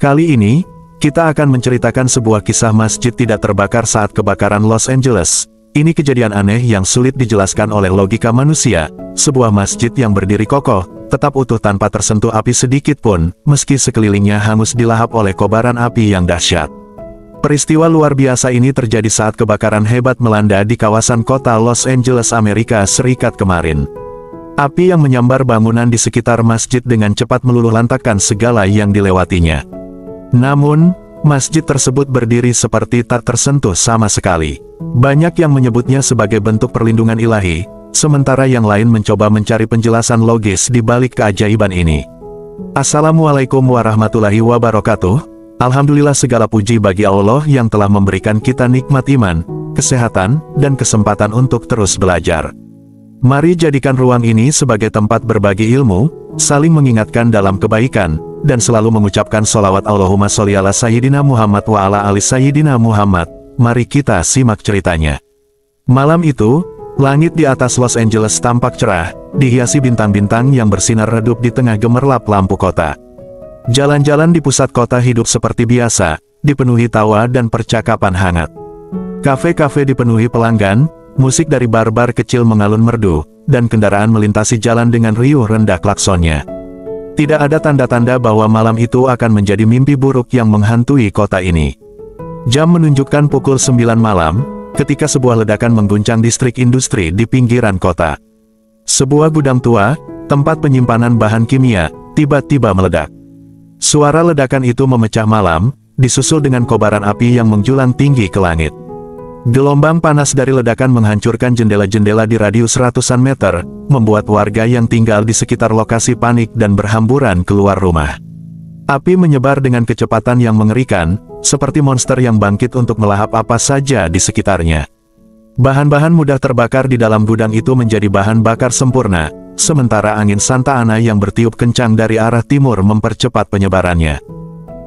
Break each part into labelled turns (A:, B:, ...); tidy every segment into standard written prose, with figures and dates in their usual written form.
A: Kali ini, kita akan menceritakan sebuah kisah masjid tidak terbakar saat kebakaran Los Angeles. Ini kejadian aneh yang sulit dijelaskan oleh logika manusia. Sebuah masjid yang berdiri kokoh, tetap utuh tanpa tersentuh api sedikit pun, meski sekelilingnya hangus dilahap oleh kobaran api yang dahsyat. Peristiwa luar biasa ini terjadi saat kebakaran hebat melanda di kawasan kota Los Angeles, Amerika Serikat kemarin. Api yang menyambar bangunan di sekitar masjid dengan cepat meluluhlantakkan segala yang dilewatinya. Namun, masjid tersebut berdiri seperti tak tersentuh sama sekali. Banyak yang menyebutnya sebagai bentuk perlindungan ilahi, sementara yang lain mencoba mencari penjelasan logis di balik keajaiban ini. Assalamualaikum warahmatullahi wabarakatuh. Alhamdulillah, segala puji bagi Allah yang telah memberikan kita nikmat iman, kesehatan, dan kesempatan untuk terus belajar. Mari jadikan ruang ini sebagai tempat berbagi ilmu, saling mengingatkan dalam kebaikan, dan selalu mengucapkan sholawat Allahumma sholli ala Sayyidina Muhammad wa ala ali Sayyidina Muhammad. Mari kita simak ceritanya. Malam itu, langit di atas Los Angeles tampak cerah, dihiasi bintang-bintang yang bersinar redup di tengah gemerlap lampu kota. Jalan-jalan di pusat kota hidup seperti biasa, dipenuhi tawa dan percakapan hangat. Kafe-kafe dipenuhi pelanggan, musik dari bar-bar kecil mengalun merdu, dan kendaraan melintasi jalan dengan riuh rendah klaksonnya. Tidak ada tanda-tanda bahwa malam itu akan menjadi mimpi buruk yang menghantui kota ini. Jam menunjukkan pukul 9 malam, ketika sebuah ledakan mengguncang distrik industri di pinggiran kota. Sebuah gudang tua, tempat penyimpanan bahan kimia, tiba-tiba meledak. Suara ledakan itu memecah malam, disusul dengan kobaran api yang menjulang tinggi ke langit. Gelombang panas dari ledakan menghancurkan jendela-jendela di radius ratusan meter, membuat warga yang tinggal di sekitar lokasi panik dan berhamburan keluar rumah. Api menyebar dengan kecepatan yang mengerikan, seperti monster yang bangkit untuk melahap apa saja di sekitarnya. Bahan-bahan mudah terbakar di dalam gudang itu menjadi bahan bakar sempurna, sementara angin Santa Ana yang bertiup kencang dari arah timur mempercepat penyebarannya.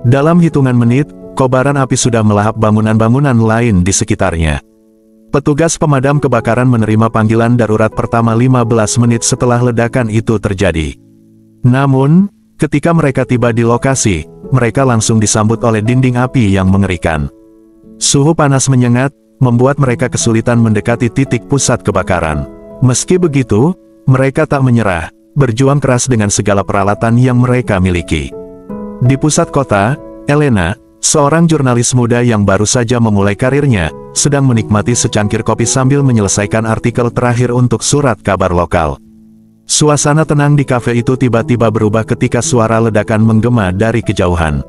A: Dalam hitungan menit, kobaran api sudah melahap bangunan-bangunan lain di sekitarnya. Petugas pemadam kebakaran menerima panggilan darurat pertama 15 menit setelah ledakan itu terjadi. Namun, ketika mereka tiba di lokasi, mereka langsung disambut oleh dinding api yang mengerikan. Suhu panas menyengat, membuat mereka kesulitan mendekati titik pusat kebakaran. Meski begitu, mereka tak menyerah, berjuang keras dengan segala peralatan yang mereka miliki. Di pusat kota, Elena, seorang jurnalis muda yang baru saja memulai karirnya, sedang menikmati secangkir kopi sambil menyelesaikan artikel terakhir untuk surat kabar lokal. Suasana tenang di kafe itu tiba-tiba berubah ketika suara ledakan menggema dari kejauhan.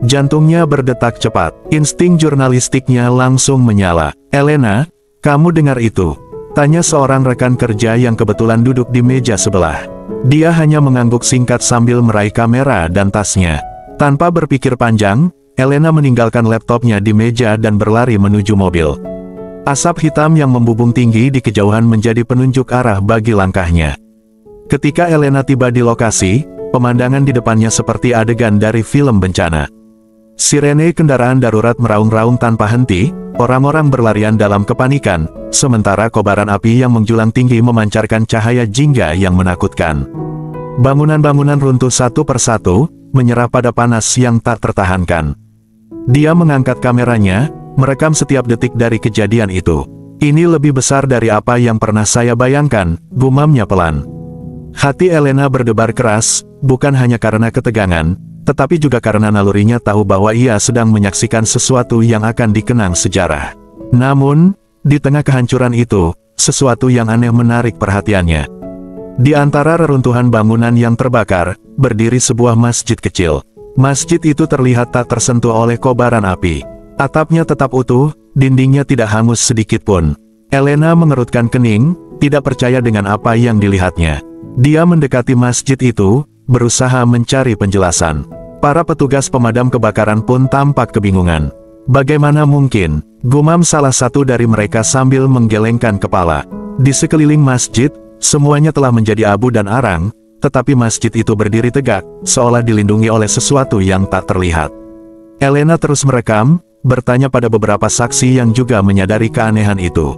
A: Jantungnya berdetak cepat, insting jurnalistiknya langsung menyala. "Elena, kamu dengar itu?" tanya seorang rekan kerja yang kebetulan duduk di meja sebelah. Dia hanya mengangguk singkat sambil meraih kamera dan tasnya. Tanpa berpikir panjang, Elena meninggalkan laptopnya di meja dan berlari menuju mobil. Asap hitam yang membubung tinggi di kejauhan menjadi penunjuk arah bagi langkahnya. Ketika Elena tiba di lokasi, pemandangan di depannya seperti adegan dari film bencana. Sirene kendaraan darurat meraung-raung tanpa henti, orang-orang berlarian dalam kepanikan, sementara kobaran api yang menjulang tinggi memancarkan cahaya jingga yang menakutkan. Bangunan-bangunan runtuh satu persatu, menyerah pada panas yang tak tertahankan. Dia mengangkat kameranya, merekam setiap detik dari kejadian itu. "Ini lebih besar dari apa yang pernah saya bayangkan," gumamnya pelan. Hati Elena berdebar keras, bukan hanya karena ketegangan, tetapi juga karena nalurinya tahu bahwa ia sedang menyaksikan sesuatu yang akan dikenang sejarah. Namun, di tengah kehancuran itu, sesuatu yang aneh menarik perhatiannya. Di antara reruntuhan bangunan yang terbakar, berdiri sebuah masjid kecil. Masjid itu terlihat tak tersentuh oleh kobaran api. Atapnya tetap utuh, dindingnya tidak hangus sedikit pun. Elena mengerutkan kening, tidak percaya dengan apa yang dilihatnya. Dia mendekati masjid itu, berusaha mencari penjelasan. Para petugas pemadam kebakaran pun tampak kebingungan. "Bagaimana mungkin?" gumam salah satu dari mereka sambil menggelengkan kepala. Di sekeliling masjid, semuanya telah menjadi abu dan arang, tetapi masjid itu berdiri tegak, seolah dilindungi oleh sesuatu yang tak terlihat. Elena terus merekam, bertanya pada beberapa saksi yang juga menyadari keanehan itu.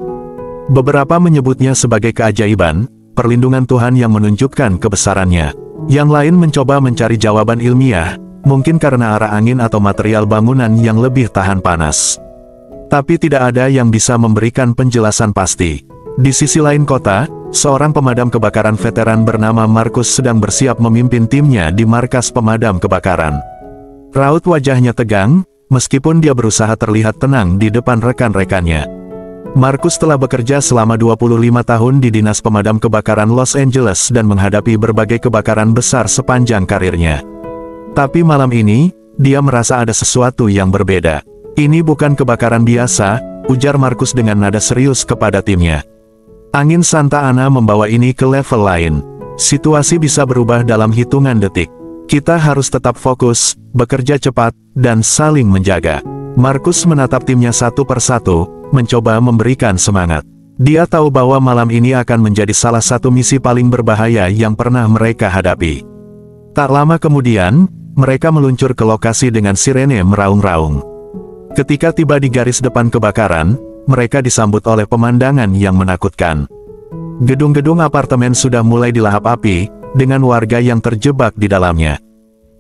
A: Beberapa menyebutnya sebagai keajaiban, perlindungan Tuhan yang menunjukkan kebesarannya. Yang lain mencoba mencari jawaban ilmiah, mungkin karena arah angin atau material bangunan yang lebih tahan panas. Tapi tidak ada yang bisa memberikan penjelasan pasti. Di sisi lain kota, seorang pemadam kebakaran veteran bernama Markus sedang bersiap memimpin timnya di markas pemadam kebakaran. Raut wajahnya tegang, meskipun dia berusaha terlihat tenang di depan rekan-rekannya. Markus telah bekerja selama 25 tahun di Dinas Pemadam Kebakaran Los Angeles dan menghadapi berbagai kebakaran besar sepanjang karirnya. Tapi malam ini, dia merasa ada sesuatu yang berbeda. Ini bukan kebakaran biasa, ujar Markus dengan nada serius kepada timnya. Angin Santa Ana membawa ini ke level lain. Situasi bisa berubah dalam hitungan detik. Kita harus tetap fokus, bekerja cepat, dan saling menjaga. Markus menatap timnya satu persatu, mencoba memberikan semangat. Dia tahu bahwa malam ini akan menjadi salah satu misi paling berbahaya yang pernah mereka hadapi. Tak lama kemudian, mereka meluncur ke lokasi dengan sirene meraung-raung. Ketika tiba di garis depan kebakaran, mereka disambut oleh pemandangan yang menakutkan. Gedung-gedung apartemen sudah mulai dilahap api, dengan warga yang terjebak di dalamnya.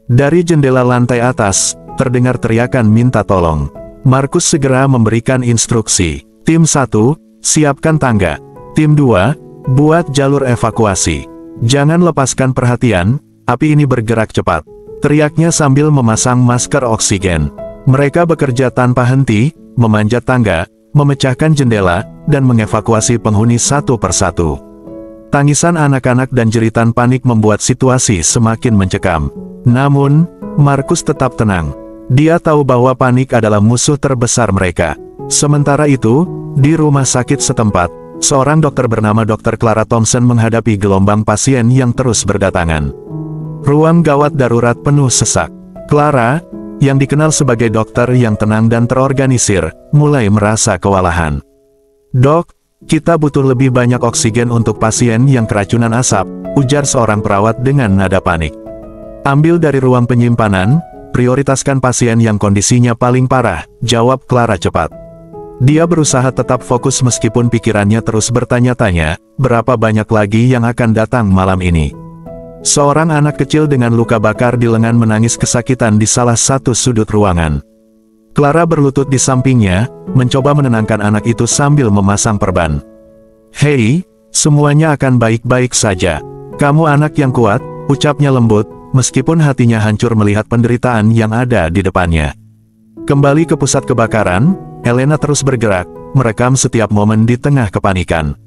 A: Dari jendela lantai atas, terdengar teriakan minta tolong. Markus segera memberikan instruksi. Tim 1, siapkan tangga. Tim 2, buat jalur evakuasi. Jangan lepaskan perhatian, api ini bergerak cepat. Teriaknya sambil memasang masker oksigen. Mereka bekerja tanpa henti, memanjat tangga, memecahkan jendela, dan mengevakuasi penghuni satu persatu. Tangisan anak-anak dan jeritan panik membuat situasi semakin mencekam. Namun, Markus tetap tenang. Dia tahu bahwa panik adalah musuh terbesar mereka. Sementara itu, di rumah sakit setempat, seorang dokter bernama Dr. Clara Thompson menghadapi gelombang pasien yang terus berdatangan. Ruang gawat darurat penuh sesak. Clara, yang dikenal sebagai dokter yang tenang dan terorganisir, mulai merasa kewalahan. "Dok, kita butuh lebih banyak oksigen untuk pasien yang keracunan asap," ujar seorang perawat dengan nada panik. "Ambil dari ruang penyimpanan, prioritaskan pasien yang kondisinya paling parah," jawab Clara cepat. Dia berusaha tetap fokus meskipun pikirannya terus bertanya-tanya, berapa banyak lagi yang akan datang malam ini. Seorang anak kecil dengan luka bakar di lengan menangis kesakitan di salah satu sudut ruangan. Clara berlutut di sampingnya, mencoba menenangkan anak itu sambil memasang perban. "Hei, semuanya akan baik-baik saja. Kamu anak yang kuat," ucapnya lembut, meskipun hatinya hancur melihat penderitaan yang ada di depannya. Kembali ke pusat kebakaran, Elena terus bergerak, merekam setiap momen di tengah kepanikan.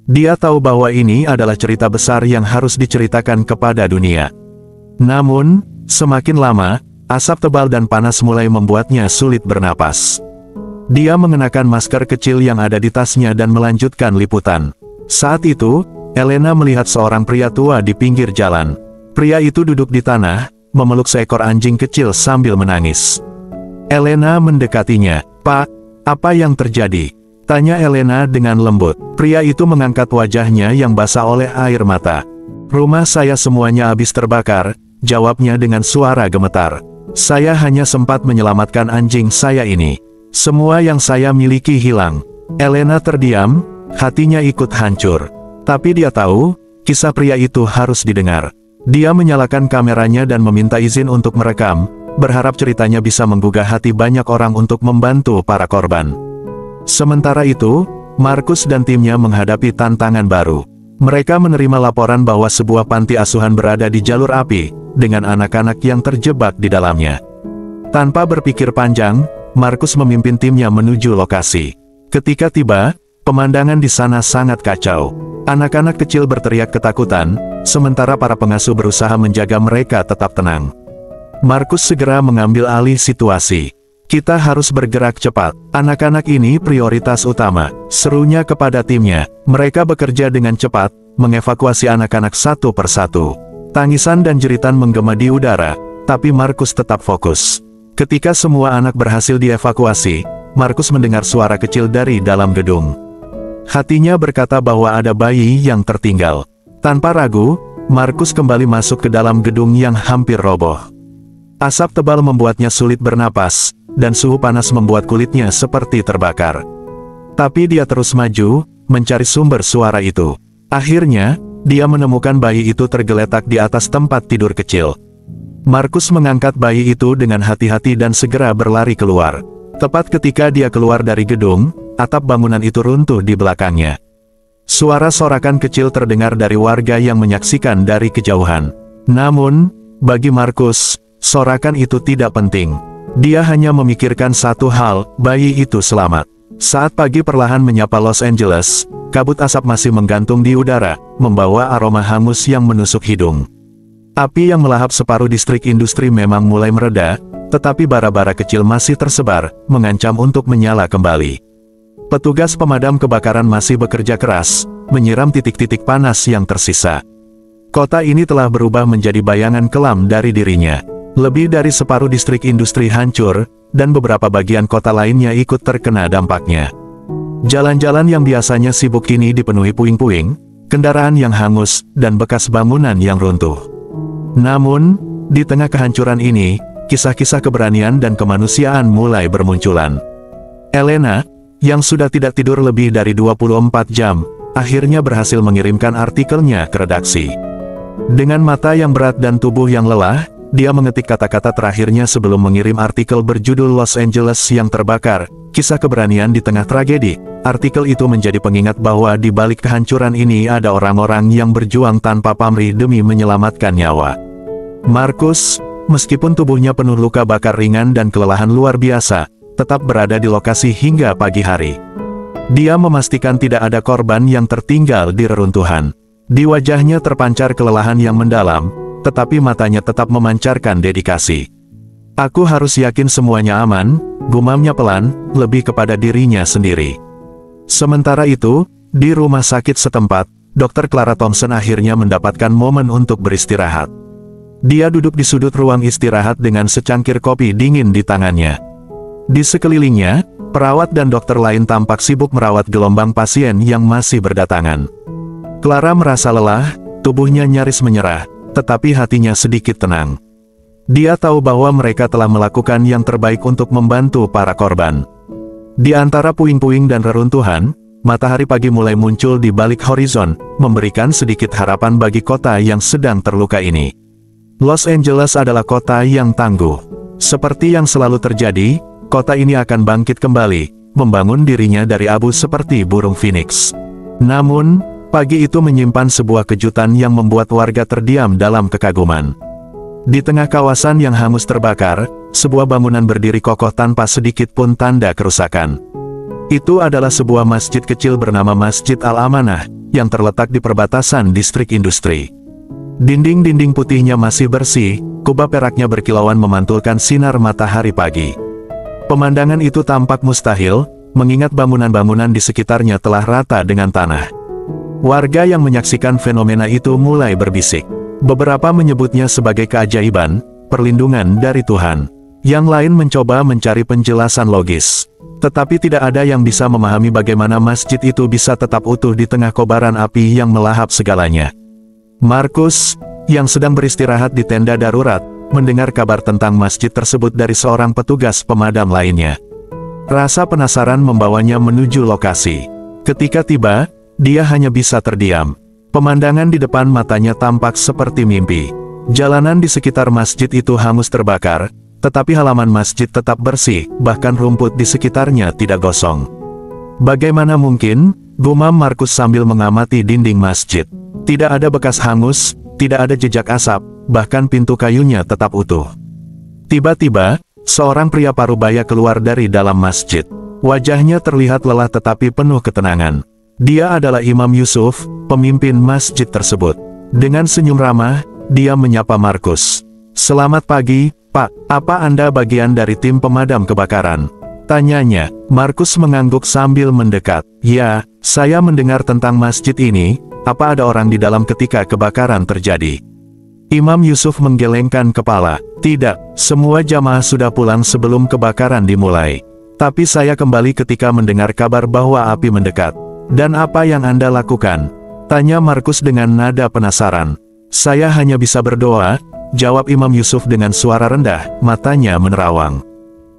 A: Dia tahu bahwa ini adalah cerita besar yang harus diceritakan kepada dunia. Namun, semakin lama, asap tebal dan panas mulai membuatnya sulit bernapas. Dia mengenakan masker kecil yang ada di tasnya dan melanjutkan liputan. Saat itu, Elena melihat seorang pria tua di pinggir jalan. Pria itu duduk di tanah, memeluk seekor anjing kecil sambil menangis. Elena mendekatinya. "Pak, apa yang terjadi?" tanya Elena dengan lembut. Pria itu mengangkat wajahnya yang basah oleh air mata. "Rumah saya semuanya habis terbakar," jawabnya dengan suara gemetar. "Saya hanya sempat menyelamatkan anjing saya ini. Semua yang saya miliki hilang." Elena terdiam, hatinya ikut hancur. Tapi dia tahu, kisah pria itu harus didengar. Dia menyalakan kameranya dan meminta izin untuk merekam, berharap ceritanya bisa menggugah hati banyak orang untuk membantu para korban. Sementara itu, Markus dan timnya menghadapi tantangan baru. Mereka menerima laporan bahwa sebuah panti asuhan berada di jalur api, dengan anak-anak yang terjebak di dalamnya. Tanpa berpikir panjang, Markus memimpin timnya menuju lokasi. Ketika tiba, pemandangan di sana sangat kacau. Anak-anak kecil berteriak ketakutan, sementara para pengasuh berusaha menjaga mereka tetap tenang. Markus segera mengambil alih situasi. "Kita harus bergerak cepat. Anak-anak ini prioritas utama," serunya kepada timnya. Mereka bekerja dengan cepat, mengevakuasi anak-anak satu persatu. Tangisan dan jeritan menggema di udara, tapi Markus tetap fokus. Ketika semua anak berhasil dievakuasi, Markus mendengar suara kecil dari dalam gedung. Hatinya berkata bahwa ada bayi yang tertinggal. Tanpa ragu, Markus kembali masuk ke dalam gedung yang hampir roboh. Asap tebal membuatnya sulit bernapas, dan suhu panas membuat kulitnya seperti terbakar. Tapi dia terus maju, mencari sumber suara itu. Akhirnya, dia menemukan bayi itu tergeletak di atas tempat tidur kecil. Markus mengangkat bayi itu dengan hati-hati dan segera berlari keluar. Tepat ketika dia keluar dari gedung, atap bangunan itu runtuh di belakangnya. Suara sorakan kecil terdengar dari warga yang menyaksikan dari kejauhan. Namun, bagi Markus, sorakan itu tidak penting. Dia hanya memikirkan satu hal, bayi itu selamat. Saat pagi perlahan menyapa Los Angeles, kabut asap masih menggantung di udara, membawa aroma hangus yang menusuk hidung. Api yang melahap separuh distrik industri memang mulai mereda, tetapi bara-bara kecil masih tersebar, mengancam untuk menyala kembali. Petugas pemadam kebakaran masih bekerja keras, menyiram titik-titik panas yang tersisa. Kota ini telah berubah menjadi bayangan kelam dari dirinya. Lebih dari separuh distrik industri hancur, dan beberapa bagian kota lainnya ikut terkena dampaknya. Jalan-jalan yang biasanya sibuk kini dipenuhi puing-puing, kendaraan yang hangus, dan bekas bangunan yang runtuh. Namun, di tengah kehancuran ini, kisah-kisah keberanian dan kemanusiaan mulai bermunculan. Elena, yang sudah tidak tidur lebih dari 24 jam, akhirnya berhasil mengirimkan artikelnya ke redaksi. Dengan mata yang berat dan tubuh yang lelah, dia mengetik kata-kata terakhirnya sebelum mengirim artikel berjudul Los Angeles yang terbakar, kisah keberanian di tengah tragedi. Artikel itu menjadi pengingat bahwa di balik kehancuran ini ada orang-orang yang berjuang tanpa pamrih demi menyelamatkan nyawa. Markus, meskipun tubuhnya penuh luka bakar ringan dan kelelahan luar biasa, tetap berada di lokasi hingga pagi hari. Dia memastikan tidak ada korban yang tertinggal di reruntuhan. Di wajahnya terpancar kelelahan yang mendalam, tetapi matanya tetap memancarkan dedikasi. Aku harus yakin semuanya aman, gumamnya pelan, lebih kepada dirinya sendiri. Sementara itu, di rumah sakit setempat, Dr. Clara Thompson akhirnya mendapatkan momen untuk beristirahat. Dia duduk di sudut ruang istirahat dengan secangkir kopi dingin di tangannya. Di sekelilingnya, perawat dan dokter lain tampak sibuk merawat gelombang pasien yang masih berdatangan. Clara merasa lelah, tubuhnya nyaris menyerah, tetapi hatinya sedikit tenang. Dia tahu bahwa mereka telah melakukan yang terbaik untuk membantu para korban. Di antara puing-puing dan reruntuhan, matahari pagi mulai muncul di balik horizon, memberikan sedikit harapan bagi kota yang sedang terluka ini. Los Angeles adalah kota yang tangguh. Seperti yang selalu terjadi, kota ini akan bangkit kembali, membangun dirinya dari abu seperti burung phoenix. Namun, pagi itu menyimpan sebuah kejutan yang membuat warga terdiam dalam kekaguman. Di tengah kawasan yang hangus terbakar, sebuah bangunan berdiri kokoh tanpa sedikit pun tanda kerusakan. Itu adalah sebuah masjid kecil bernama Masjid Al-Amanah, yang terletak di perbatasan distrik industri. Dinding-dinding putihnya masih bersih, kubah peraknya berkilauan memantulkan sinar matahari pagi. Pemandangan itu tampak mustahil, mengingat bangunan-bangunan di sekitarnya telah rata dengan tanah. Warga yang menyaksikan fenomena itu mulai berbisik. Beberapa menyebutnya sebagai keajaiban, perlindungan dari Tuhan. Yang lain mencoba mencari penjelasan logis. Tetapi tidak ada yang bisa memahami bagaimana masjid itu bisa tetap utuh di tengah kobaran api yang melahap segalanya. Markus, yang sedang beristirahat di tenda darurat, mendengar kabar tentang masjid tersebut dari seorang petugas pemadam lainnya. Rasa penasaran membawanya menuju lokasi. Ketika tiba, dia hanya bisa terdiam. Pemandangan di depan matanya tampak seperti mimpi. Jalanan di sekitar masjid itu hangus terbakar, tetapi halaman masjid tetap bersih, bahkan rumput di sekitarnya tidak gosong. Bagaimana mungkin? Gumam Markus sambil mengamati dinding masjid. Tidak ada bekas hangus, tidak ada jejak asap, bahkan pintu kayunya tetap utuh. Tiba-tiba, seorang pria parubaya keluar dari dalam masjid. Wajahnya terlihat lelah tetapi penuh ketenangan. Dia adalah Imam Yusuf, pemimpin masjid tersebut. Dengan senyum ramah, dia menyapa Markus. "Selamat pagi, Pak. Apa Anda bagian dari tim pemadam kebakaran?" tanyanya. Markus mengangguk sambil mendekat. "Ya, saya mendengar tentang masjid ini. Apa ada orang di dalam ketika kebakaran terjadi?" Imam Yusuf menggelengkan kepala. "Tidak, semua jamaah sudah pulang sebelum kebakaran dimulai. Tapi saya kembali ketika mendengar kabar bahwa api mendekat." "Dan apa yang Anda lakukan?" tanya Markus dengan nada penasaran. "Saya hanya bisa berdoa," jawab Imam Yusuf dengan suara rendah, matanya menerawang.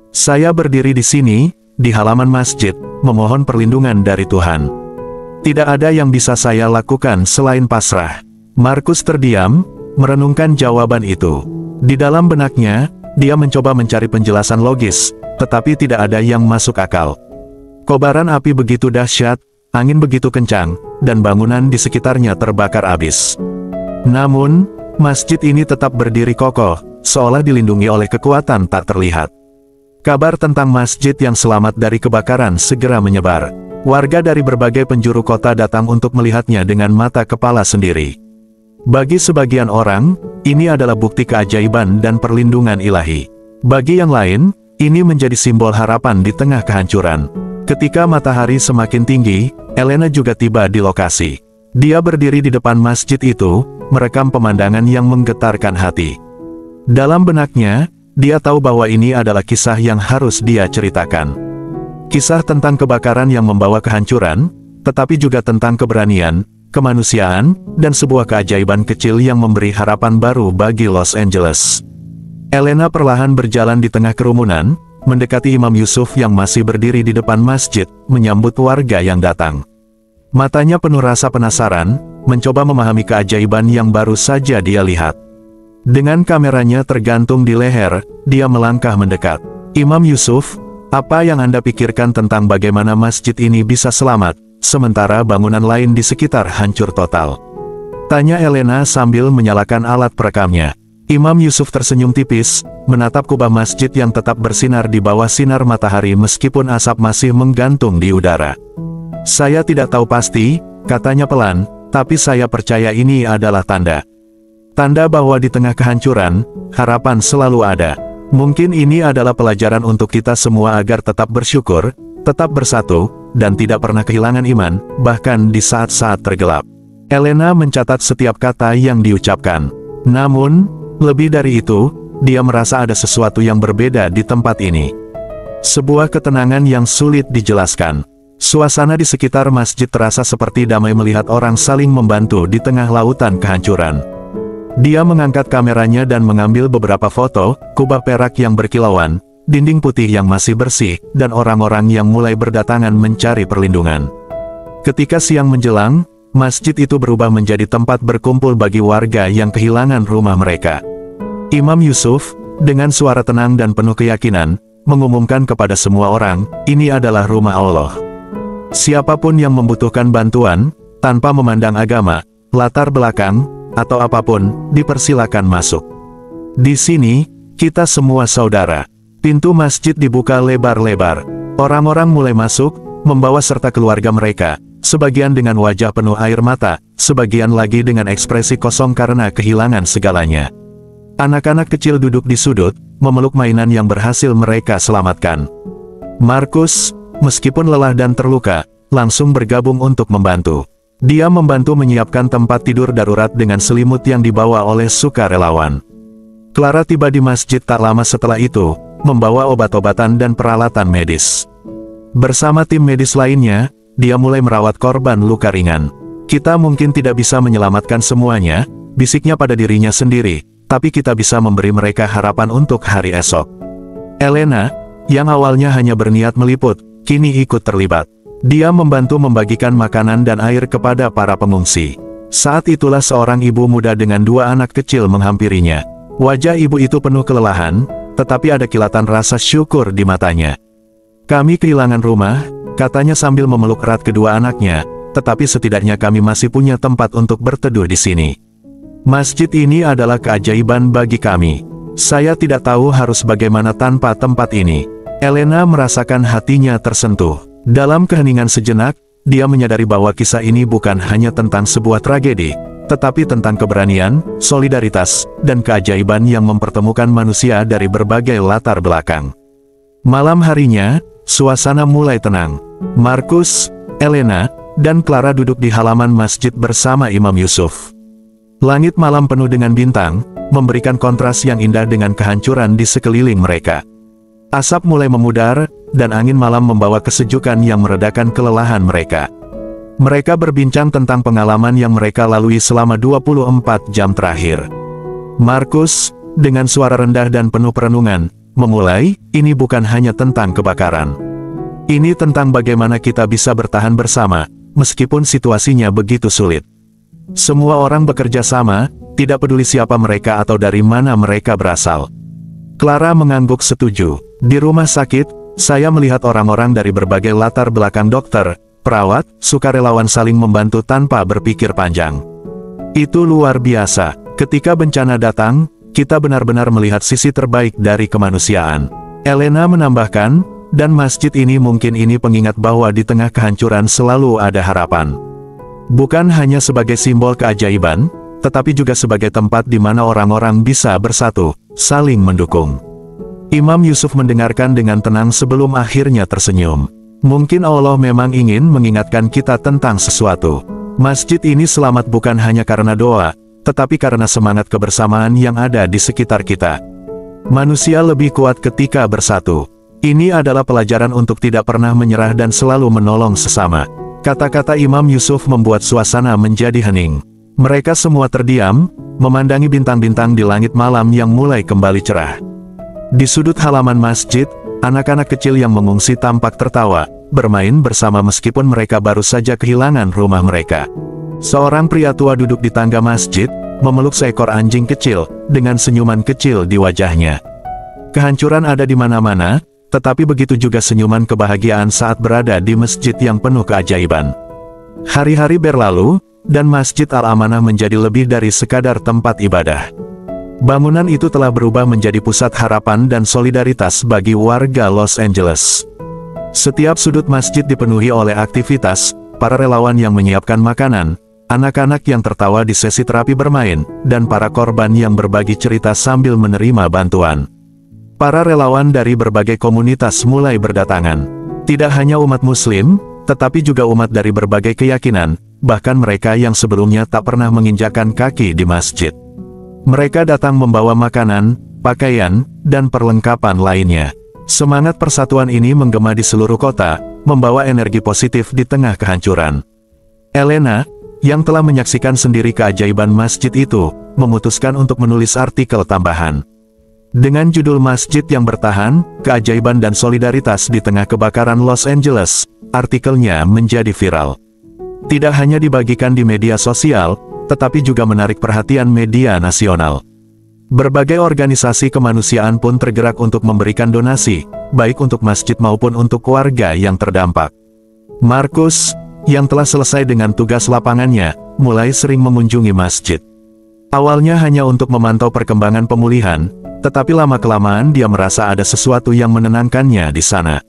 A: "Saya berdiri di sini, di halaman masjid, memohon perlindungan dari Tuhan. Tidak ada yang bisa saya lakukan selain pasrah." Markus terdiam, merenungkan jawaban itu. Di dalam benaknya, dia mencoba mencari penjelasan logis, tetapi tidak ada yang masuk akal. Kobaran api begitu dahsyat, angin begitu kencang, dan bangunan di sekitarnya terbakar habis. Namun, masjid ini tetap berdiri kokoh, seolah dilindungi oleh kekuatan tak terlihat. Kabar tentang masjid yang selamat dari kebakaran segera menyebar. Warga dari berbagai penjuru kota datang untuk melihatnya dengan mata kepala sendiri. Bagi sebagian orang, ini adalah bukti keajaiban dan perlindungan ilahi. Bagi yang lain, ini menjadi simbol harapan di tengah kehancuran. Ketika matahari semakin tinggi, Elena juga tiba di lokasi. Dia berdiri di depan masjid itu, merekam pemandangan yang menggetarkan hati. Dalam benaknya, dia tahu bahwa ini adalah kisah yang harus dia ceritakan. Kisah tentang kebakaran yang membawa kehancuran, tetapi juga tentang keberanian, kemanusiaan, dan sebuah keajaiban kecil yang memberi harapan baru bagi Los Angeles. Elena perlahan berjalan di tengah kerumunan, mendekati Imam Yusuf yang masih berdiri di depan masjid, menyambut warga yang datang. Matanya penuh rasa penasaran, mencoba memahami keajaiban yang baru saja dia lihat. Dengan kameranya tergantung di leher, dia melangkah mendekat. Imam Yusuf, apa yang Anda pikirkan tentang bagaimana masjid ini bisa selamat, sementara bangunan lain di sekitar hancur total? Tanya Elena sambil menyalakan alat perekamnya. Imam Yusuf tersenyum tipis, menatap kubah masjid yang tetap bersinar di bawah sinar matahari meskipun asap masih menggantung di udara. Saya tidak tahu pasti, katanya pelan, tapi saya percaya ini adalah tanda. Tanda bahwa di tengah kehancuran, harapan selalu ada. Mungkin ini adalah pelajaran untuk kita semua agar tetap bersyukur, tetap bersatu, dan tidak pernah kehilangan iman, bahkan di saat-saat tergelap. Elena mencatat setiap kata yang diucapkan. Namun, lebih dari itu, dia merasa ada sesuatu yang berbeda di tempat ini. Sebuah ketenangan yang sulit dijelaskan. Suasana di sekitar masjid terasa seperti damai melihat orang saling membantu di tengah lautan kehancuran. Dia mengangkat kameranya dan mengambil beberapa foto, kubah perak yang berkilauan, dinding putih yang masih bersih, dan orang-orang yang mulai berdatangan mencari perlindungan. Ketika siang menjelang, masjid itu berubah menjadi tempat berkumpul bagi warga yang kehilangan rumah mereka. Imam Yusuf, dengan suara tenang dan penuh keyakinan, mengumumkan kepada semua orang, ini adalah rumah Allah. Siapapun yang membutuhkan bantuan, tanpa memandang agama, latar belakang, atau apapun, dipersilakan masuk. Di sini, kita semua saudara. Pintu masjid dibuka lebar-lebar. Orang-orang mulai masuk, membawa serta keluarga mereka, sebagian dengan wajah penuh air mata, sebagian lagi dengan ekspresi kosong karena kehilangan segalanya. Anak-anak kecil duduk di sudut, memeluk mainan yang berhasil mereka selamatkan. Markus, meskipun lelah dan terluka, langsung bergabung untuk membantu. Dia membantu menyiapkan tempat tidur darurat dengan selimut yang dibawa oleh sukarelawan. Clara tiba di masjid tak lama setelah itu, membawa obat-obatan dan peralatan medis. Bersama tim medis lainnya, dia mulai merawat korban luka ringan. Kita mungkin tidak bisa menyelamatkan semuanya, bisiknya pada dirinya sendiri, tapi kita bisa memberi mereka harapan untuk hari esok. Elena, yang awalnya hanya berniat meliput, kini ikut terlibat. Dia membantu membagikan makanan dan air kepada para pengungsi. Saat itulah seorang ibu muda dengan 2 anak kecil menghampirinya. Wajah ibu itu penuh kelelahan, tetapi ada kilatan rasa syukur di matanya. Kami kehilangan rumah, katanya sambil memeluk erat kedua anaknya, tetapi setidaknya kami masih punya tempat untuk berteduh di sini. Masjid ini adalah keajaiban bagi kami. Saya tidak tahu harus bagaimana tanpa tempat ini. Elena merasakan hatinya tersentuh. Dalam keheningan sejenak, dia menyadari bahwa kisah ini bukan hanya tentang sebuah tragedi, tetapi tentang keberanian, solidaritas, dan keajaiban yang mempertemukan manusia dari berbagai latar belakang. Malam harinya, suasana mulai tenang. Markus, Elena, dan Clara duduk di halaman masjid bersama Imam Yusuf. Langit malam penuh dengan bintang, memberikan kontras yang indah dengan kehancuran di sekeliling mereka. Asap mulai memudar, dan angin malam membawa kesejukan yang meredakan kelelahan mereka. Mereka berbincang tentang pengalaman yang mereka lalui selama 24 jam terakhir. Markus, dengan suara rendah dan penuh perenungan, memulai, ini bukan hanya tentang kebakaran. Ini tentang bagaimana kita bisa bertahan bersama, meskipun situasinya begitu sulit. Semua orang bekerja sama, tidak peduli siapa mereka atau dari mana mereka berasal. Clara mengangguk setuju. Di rumah sakit, saya melihat orang-orang dari berbagai latar belakang dokter, perawat, sukarelawan saling membantu tanpa berpikir panjang. Itu luar biasa. Ketika bencana datang, kita benar-benar melihat sisi terbaik dari kemanusiaan. Elena menambahkan, dan masjid ini mungkin ini pengingat bahwa di tengah kehancuran selalu ada harapan. Bukan hanya sebagai simbol keajaiban, tetapi juga sebagai tempat di mana orang-orang bisa bersatu, saling mendukung. Imam Yusuf mendengarkan dengan tenang sebelum akhirnya tersenyum. Mungkin Allah memang ingin mengingatkan kita tentang sesuatu. Masjid ini selamat bukan hanya karena doa, tetapi karena semangat kebersamaan yang ada di sekitar kita. Manusia lebih kuat ketika bersatu. Ini adalah pelajaran untuk tidak pernah menyerah dan selalu menolong sesama. Kata-kata Imam Yusuf membuat suasana menjadi hening. Mereka semua terdiam, memandangi bintang-bintang di langit malam yang mulai kembali cerah. Di sudut halaman masjid, anak-anak kecil yang mengungsi tampak tertawa, bermain bersama meskipun mereka baru saja kehilangan rumah mereka. Seorang pria tua duduk di tangga masjid, memeluk seekor anjing kecil, dengan senyuman kecil di wajahnya. Kehancuran ada di mana-mana, tetapi begitu juga senyuman kebahagiaan saat berada di masjid yang penuh keajaiban. Hari-hari berlalu, dan Masjid Al-Amanah menjadi lebih dari sekadar tempat ibadah. Bangunan itu telah berubah menjadi pusat harapan dan solidaritas bagi warga Los Angeles. Setiap sudut masjid dipenuhi oleh aktivitas, para relawan yang menyiapkan makanan, anak-anak yang tertawa di sesi terapi bermain, dan para korban yang berbagi cerita sambil menerima bantuan. Para relawan dari berbagai komunitas mulai berdatangan. Tidak hanya umat muslim, tetapi juga umat dari berbagai keyakinan, bahkan mereka yang sebelumnya tak pernah menginjakkan kaki di masjid. Mereka datang membawa makanan, pakaian, dan perlengkapan lainnya. Semangat persatuan ini menggema di seluruh kota, membawa energi positif di tengah kehancuran. Elena, yang telah menyaksikan sendiri keajaiban masjid itu, memutuskan untuk menulis artikel tambahan. Dengan judul Masjid yang Bertahan, Keajaiban dan Solidaritas di Tengah Kebakaran Los Angeles, artikelnya menjadi viral. Tidak hanya dibagikan di media sosial, tetapi juga menarik perhatian media nasional. Berbagai organisasi kemanusiaan pun tergerak untuk memberikan donasi, baik untuk masjid maupun untuk warga yang terdampak. Markus, yang telah selesai dengan tugas lapangannya, mulai sering mengunjungi masjid. Awalnya hanya untuk memantau perkembangan pemulihan, tetapi lama-kelamaan dia merasa ada sesuatu yang menenangkannya di sana.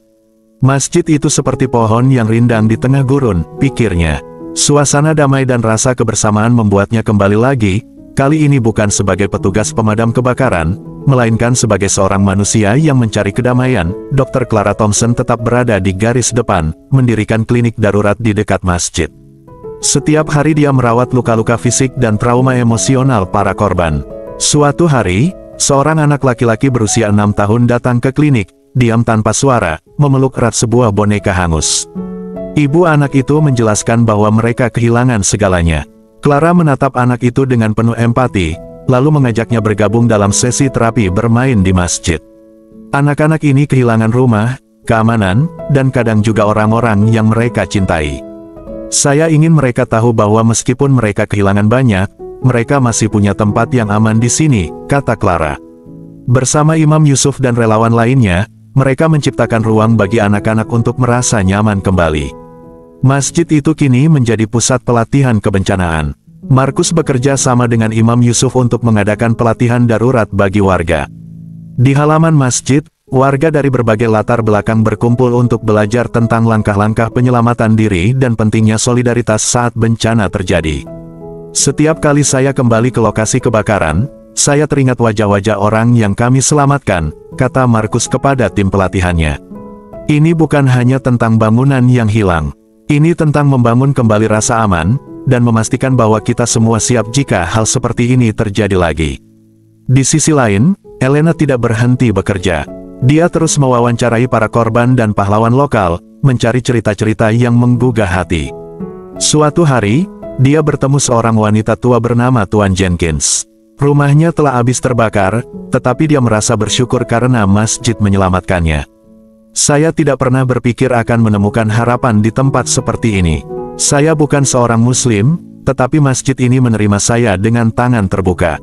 A: Masjid itu seperti pohon yang rindang di tengah gurun, pikirnya. Suasana damai dan rasa kebersamaan membuatnya kembali lagi, kali ini bukan sebagai petugas pemadam kebakaran, melainkan sebagai seorang manusia yang mencari kedamaian. Dr. Clara Thompson tetap berada di garis depan, mendirikan klinik darurat di dekat masjid. Setiap hari dia merawat luka-luka fisik dan trauma emosional para korban. Suatu hari, seorang anak laki-laki berusia 6 tahun datang ke klinik, diam tanpa suara, memeluk erat sebuah boneka hangus. Ibu anak itu menjelaskan bahwa mereka kehilangan segalanya. Clara menatap anak itu dengan penuh empati, lalu mengajaknya bergabung dalam sesi terapi bermain di masjid. Anak-anak ini kehilangan rumah, keamanan, dan kadang juga orang-orang yang mereka cintai. Saya ingin mereka tahu bahwa meskipun mereka kehilangan banyak, mereka masih punya tempat yang aman di sini, kata Clara. Bersama Imam Yusuf dan relawan lainnya, mereka menciptakan ruang bagi anak-anak untuk merasa nyaman kembali. Masjid itu kini menjadi pusat pelatihan kebencanaan. Markus bekerja sama dengan Imam Yusuf untuk mengadakan pelatihan darurat bagi warga. Di halaman masjid, warga dari berbagai latar belakang berkumpul untuk belajar tentang langkah-langkah penyelamatan diri dan pentingnya solidaritas saat bencana terjadi. Setiap kali saya kembali ke lokasi kebakaran, saya teringat wajah-wajah orang yang kami selamatkan, kata Markus kepada tim pelatihannya. Ini bukan hanya tentang bangunan yang hilang. Ini tentang membangun kembali rasa aman, dan memastikan bahwa kita semua siap jika hal seperti ini terjadi lagi. Di sisi lain, Elena tidak berhenti bekerja. Dia terus mewawancarai para korban dan pahlawan lokal, mencari cerita-cerita yang menggugah hati. Suatu hari, dia bertemu seorang wanita tua bernama Tuan Jenkins. Rumahnya telah habis terbakar, tetapi dia merasa bersyukur karena masjid menyelamatkannya. Saya tidak pernah berpikir akan menemukan harapan di tempat seperti ini. Saya bukan seorang muslim, tetapi masjid ini menerima saya dengan tangan terbuka.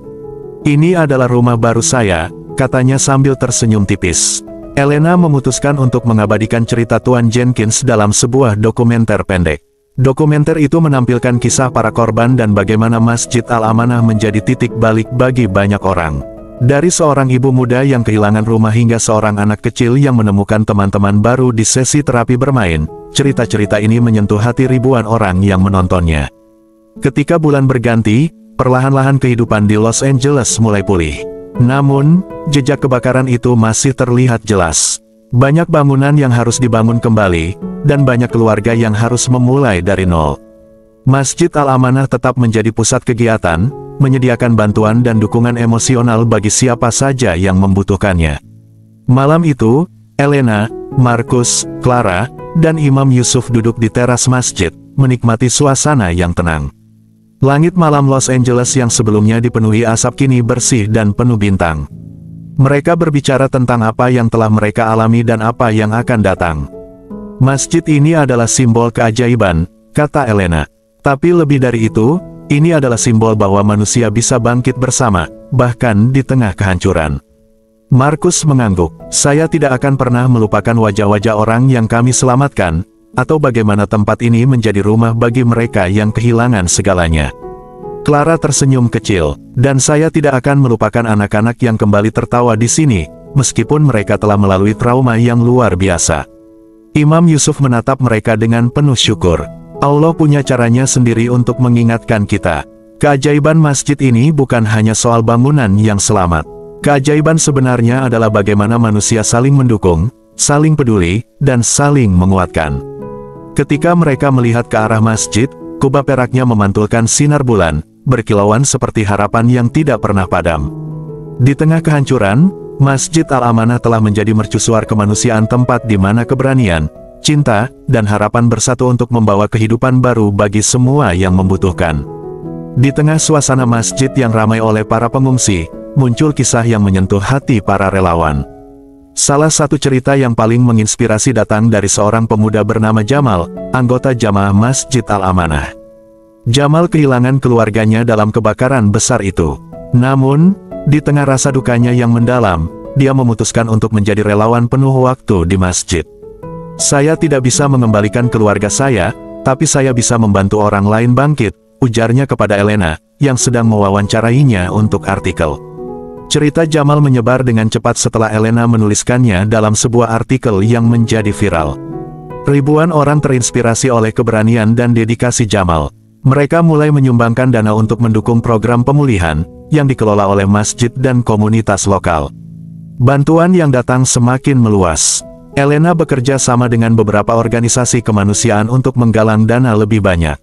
A: Ini adalah rumah baru saya, katanya sambil tersenyum tipis. Elena memutuskan untuk mengabadikan cerita Tuan Jenkins dalam sebuah dokumenter pendek. Dokumenter itu menampilkan kisah para korban dan bagaimana Masjid Al-Amanah menjadi titik balik bagi banyak orang. Dari seorang ibu muda yang kehilangan rumah hingga seorang anak kecil yang menemukan teman-teman baru di sesi terapi bermain, cerita-cerita ini menyentuh hati ribuan orang yang menontonnya. Ketika bulan berganti, perlahan-lahan kehidupan di Los Angeles mulai pulih. Namun, jejak kebakaran itu masih terlihat jelas. Banyak bangunan yang harus dibangun kembali, dan banyak keluarga yang harus memulai dari nol. Masjid Al-Amanah tetap menjadi pusat kegiatan, menyediakan bantuan dan dukungan emosional bagi siapa saja yang membutuhkannya. Malam itu, Elena, Markus, Clara, dan Imam Yusuf duduk di teras masjid, menikmati suasana yang tenang. Langit malam Los Angeles yang sebelumnya dipenuhi asap kini bersih dan penuh bintang. Mereka berbicara tentang apa yang telah mereka alami dan apa yang akan datang. Masjid ini adalah simbol keajaiban, kata Elena. Tapi lebih dari itu, ini adalah simbol bahwa manusia bisa bangkit bersama, bahkan di tengah kehancuran. Markus mengangguk, saya tidak akan pernah melupakan wajah-wajah orang yang kami selamatkan, atau bagaimana tempat ini menjadi rumah bagi mereka yang kehilangan segalanya. Clara tersenyum kecil, dan saya tidak akan melupakan anak-anak yang kembali tertawa di sini, meskipun mereka telah melalui trauma yang luar biasa. Imam Yusuf menatap mereka dengan penuh syukur. Allah punya caranya sendiri untuk mengingatkan kita. Keajaiban masjid ini bukan hanya soal bangunan yang selamat. Keajaiban sebenarnya adalah bagaimana manusia saling mendukung, saling peduli, dan saling menguatkan. Ketika mereka melihat ke arah masjid, kubah peraknya memantulkan sinar bulan, berkilauan seperti harapan yang tidak pernah padam. Di tengah kehancuran, Masjid Al-Amanah telah menjadi mercusuar kemanusiaan, tempat di mana keberanian, cinta, dan harapan bersatu untuk membawa kehidupan baru bagi semua yang membutuhkan. Di tengah suasana masjid yang ramai oleh para pengungsi, muncul kisah yang menyentuh hati para relawan. Salah satu cerita yang paling menginspirasi datang dari seorang pemuda bernama Jamal, anggota jamaah Masjid Al-Amanah. Jamal kehilangan keluarganya dalam kebakaran besar itu. Namun, di tengah rasa dukanya yang mendalam, dia memutuskan untuk menjadi relawan penuh waktu di masjid. Saya tidak bisa mengembalikan keluarga saya, tapi saya bisa membantu orang lain bangkit, ujarnya kepada Elena, yang sedang mewawancarainya untuk artikel. Cerita Jamal menyebar dengan cepat setelah Elena menuliskannya dalam sebuah artikel yang menjadi viral. Ribuan orang terinspirasi oleh keberanian dan dedikasi Jamal. Mereka mulai menyumbangkan dana untuk mendukung program pemulihan, yang dikelola oleh masjid dan komunitas lokal. Bantuan yang datang semakin meluas. Elena bekerja sama dengan beberapa organisasi kemanusiaan untuk menggalang dana lebih banyak.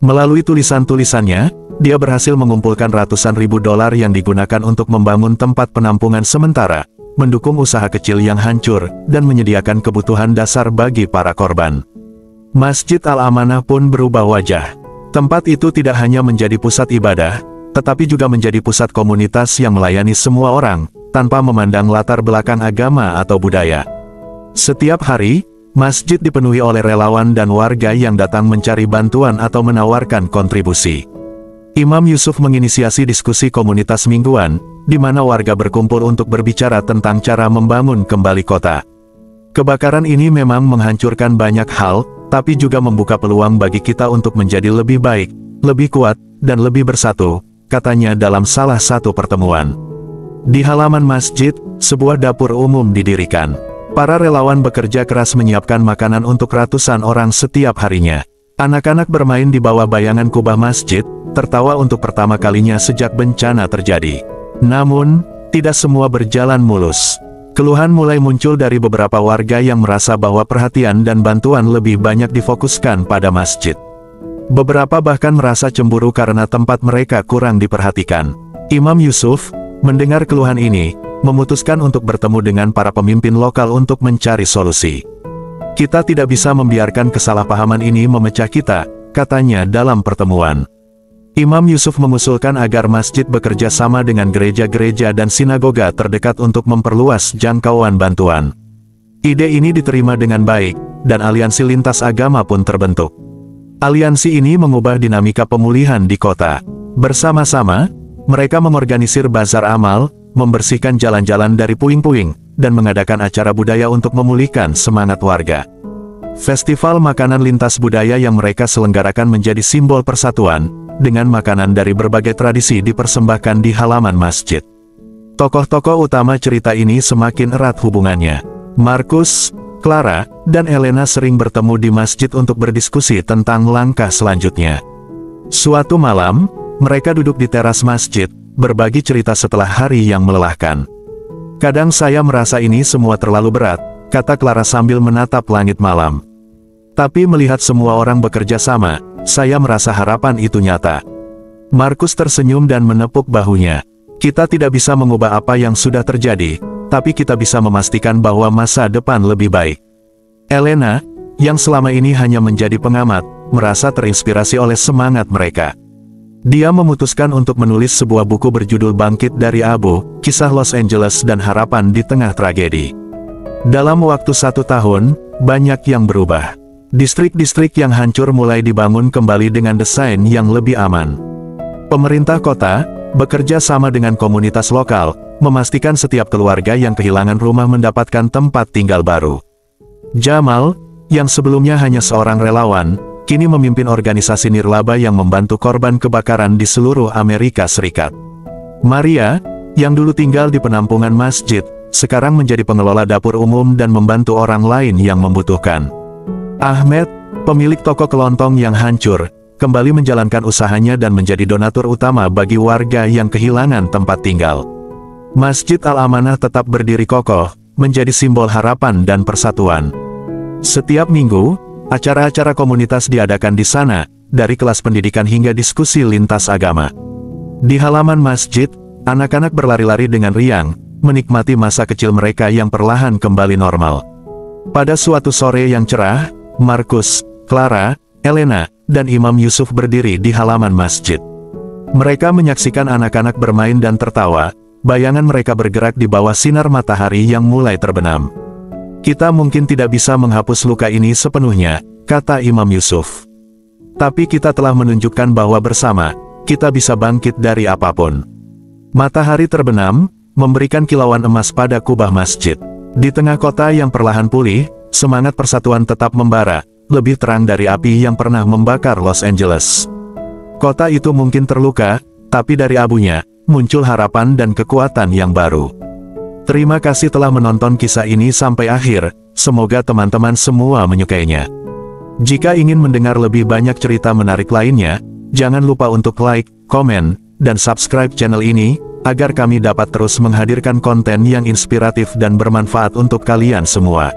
A: Melalui tulisan-tulisannya, dia berhasil mengumpulkan ratusan ribu dolar yang digunakan untuk membangun tempat penampungan sementara, mendukung usaha kecil yang hancur, dan menyediakan kebutuhan dasar bagi para korban. Masjid Al-Amanah pun berubah wajah. Tempat itu tidak hanya menjadi pusat ibadah, tetapi juga menjadi pusat komunitas yang melayani semua orang, tanpa memandang latar belakang agama atau budaya. Setiap hari, masjid dipenuhi oleh relawan dan warga yang datang mencari bantuan atau menawarkan kontribusi. Imam Yusuf menginisiasi diskusi komunitas mingguan, di mana warga berkumpul untuk berbicara tentang cara membangun kembali kota. Kebakaran ini memang menghancurkan banyak hal, tapi juga membuka peluang bagi kita untuk menjadi lebih baik, lebih kuat, dan lebih bersatu, katanya dalam salah satu pertemuan. Di halaman masjid, sebuah dapur umum didirikan. Para relawan bekerja keras menyiapkan makanan untuk ratusan orang setiap harinya. Anak-anak bermain di bawah bayangan kubah masjid, tertawa untuk pertama kalinya sejak bencana terjadi. Namun, tidak semua berjalan mulus. Keluhan mulai muncul dari beberapa warga yang merasa bahwa perhatian dan bantuan lebih banyak difokuskan pada masjid. Beberapa bahkan merasa cemburu karena tempat mereka kurang diperhatikan. Imam Yusuf, mendengar keluhan ini, memutuskan untuk bertemu dengan para pemimpin lokal untuk mencari solusi. Kita tidak bisa membiarkan kesalahpahaman ini memecah kita, katanya dalam pertemuan. Imam Yusuf mengusulkan agar masjid bekerja sama dengan gereja-gereja dan sinagoga terdekat untuk memperluas jangkauan bantuan. Ide ini diterima dengan baik, dan aliansi lintas agama pun terbentuk. Aliansi ini mengubah dinamika pemulihan di kota. Bersama-sama, mereka mengorganisir bazar amal, membersihkan jalan-jalan dari puing-puing, dan mengadakan acara budaya untuk memulihkan semangat warga. Festival makanan lintas budaya yang mereka selenggarakan menjadi simbol persatuan, dengan makanan dari berbagai tradisi dipersembahkan di halaman masjid. Tokoh-tokoh utama cerita ini semakin erat hubungannya. Markus, Clara, dan Elena sering bertemu di masjid untuk berdiskusi tentang langkah selanjutnya. Suatu malam, mereka duduk di teras masjid, berbagi cerita setelah hari yang melelahkan. "Kadang saya merasa ini semua terlalu berat," kata Clara sambil menatap langit malam. "Tapi melihat semua orang bekerja sama, saya merasa harapan itu nyata." Markus tersenyum dan menepuk bahunya. "Kita tidak bisa mengubah apa yang sudah terjadi, tapi kita bisa memastikan bahwa masa depan lebih baik." Elena, yang selama ini hanya menjadi pengamat, merasa terinspirasi oleh semangat mereka. Dia memutuskan untuk menulis sebuah buku berjudul Bangkit dari Abu, Kisah Los Angeles dan Harapan di Tengah Tragedi. Dalam waktu 1 tahun, banyak yang berubah. Distrik-distrik yang hancur mulai dibangun kembali dengan desain yang lebih aman. Pemerintah kota bekerja sama dengan komunitas lokal, memastikan setiap keluarga yang kehilangan rumah mendapatkan tempat tinggal baru. Jamal, yang sebelumnya hanya seorang relawan, kini memimpin organisasi nirlaba yang membantu korban kebakaran di seluruh Amerika Serikat. Maria, yang dulu tinggal di penampungan masjid, sekarang menjadi pengelola dapur umum dan membantu orang lain yang membutuhkan. Ahmed, pemilik toko kelontong yang hancur, kembali menjalankan usahanya dan menjadi donatur utama bagi warga yang kehilangan tempat tinggal. Masjid Al-Amanah tetap berdiri kokoh, menjadi simbol harapan dan persatuan. Setiap minggu, acara-acara komunitas diadakan di sana, dari kelas pendidikan hingga diskusi lintas agama. Di halaman masjid, anak-anak berlari-lari dengan riang, menikmati masa kecil mereka yang perlahan kembali normal. Pada suatu sore yang cerah, Markus, Clara, Elena, dan Imam Yusuf berdiri di halaman masjid. Mereka menyaksikan anak-anak bermain dan tertawa, bayangan mereka bergerak di bawah sinar matahari yang mulai terbenam. "Kita mungkin tidak bisa menghapus luka ini sepenuhnya," kata Imam Yusuf. "Tapi kita telah menunjukkan bahwa bersama, kita bisa bangkit dari apapun." Matahari terbenam, memberikan kilauan emas pada kubah masjid. Di tengah kota yang perlahan pulih, semangat persatuan tetap membara, lebih terang dari api yang pernah membakar Los Angeles. Kota itu mungkin terluka, tapi dari abunya, muncul harapan dan kekuatan yang baru. Terima kasih telah menonton kisah ini sampai akhir, semoga teman-teman semua menyukainya. Jika ingin mendengar lebih banyak cerita menarik lainnya, jangan lupa untuk like, komen, dan subscribe channel ini, agar kami dapat terus menghadirkan konten yang inspiratif dan bermanfaat untuk kalian semua.